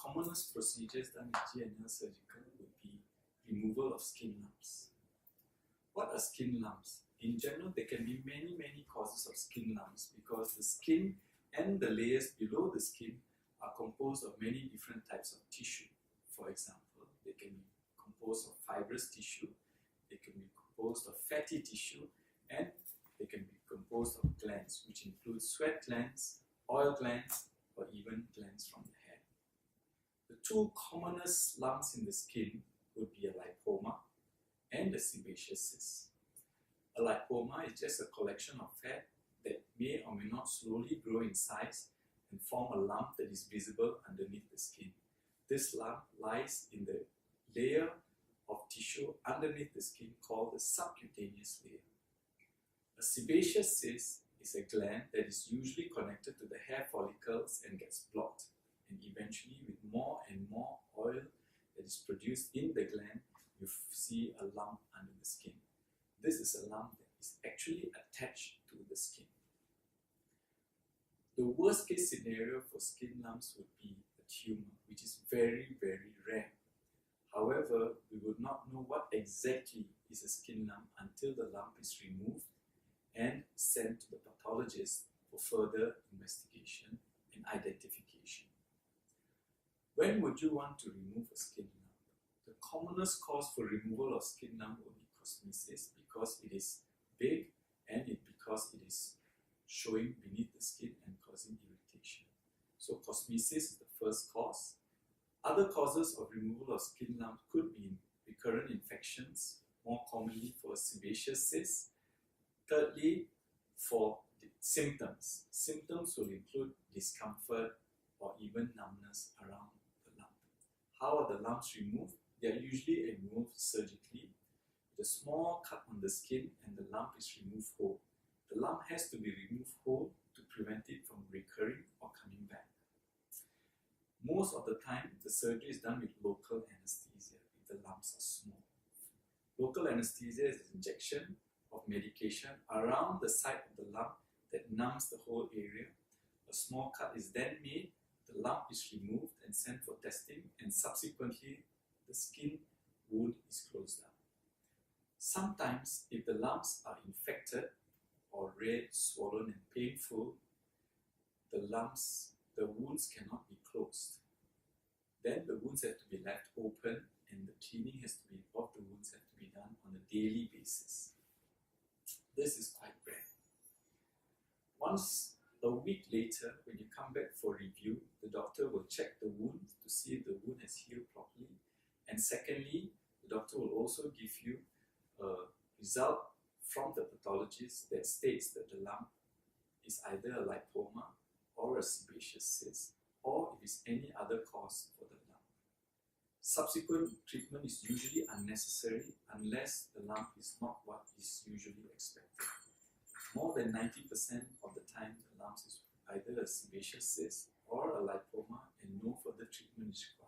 commonest procedures done in GNL surgical would be removal of skin lumps. What are skin lumps? In general, there can be many causes of skin lumps because the skin and the layers below the skin are composed of many different types of tissue. For example, they can be composed of fibrous tissue, they can be composed of fatty tissue, and they can be composed of glands, which include sweat glands, oil glands, or even glands from the hair. The two commonest lumps in the skin would be a lipoma and a sebaceous cyst. A lipoma is just a collection of fat that may or may not slowly grow in size and form a lump that is visible underneath the skin. This lump lies in the layer of tissue underneath the skin called the subcutaneous layer. A sebaceous cyst is a gland that is usually connected to the hair follicles and gets blocked, and eventually with more and more oil that is produced in the gland, you see a lump under the skin. This is a lump that is actually attached to the skin. The worst case scenario for skin lumps would be a tumor, which is very rare. However, we would not know what exactly is a skin lump until the lump is removed and sent to the pathologist for further investigation and identification. When would you want to remove a skin lump? The commonest cause for removal of skin lump would be cosmesis because it is big and because it is showing beneath the skin and causing irritation. So cosmesis is the first cause. Other causes of removal of skin lump could be recurrent infections, more commonly for sebaceous cyst. Thirdly, for symptoms. Symptoms will include discomfort or even numbness around the lump. How are the lumps removed? They are usually removed surgically with a small cut on the skin and the lump is removed whole. The lump has to be removed whole to prevent it from recurring or coming back. Most of the time, the surgery is done with local anesthesia if the lumps are small. Local anesthesia is an injection of medication around the site of the lump that numbs the whole area. A small cut is then made, the lump is removed and sent for testing, and subsequently the skin wound is closed down. Sometimes, if the lumps are infected or red, swollen and painful, the wounds cannot be closed. Then the wounds have to be left open and the cleaning of the wounds have to be done on a daily basis. This is quite rare. Once a week later, when you come back for review, the doctor will check the wound to see if the wound has healed properly. And secondly, the doctor will also give you a result from the pathologist that states that the lump is either a lipoma or a sebaceous cyst, or if it's any other cause for the lump. Subsequent treatment is usually unnecessary unless the lump is not what is usually expected. More than 90% of the time, the lump is either a sebaceous cyst or a lipoma and no further treatment is required.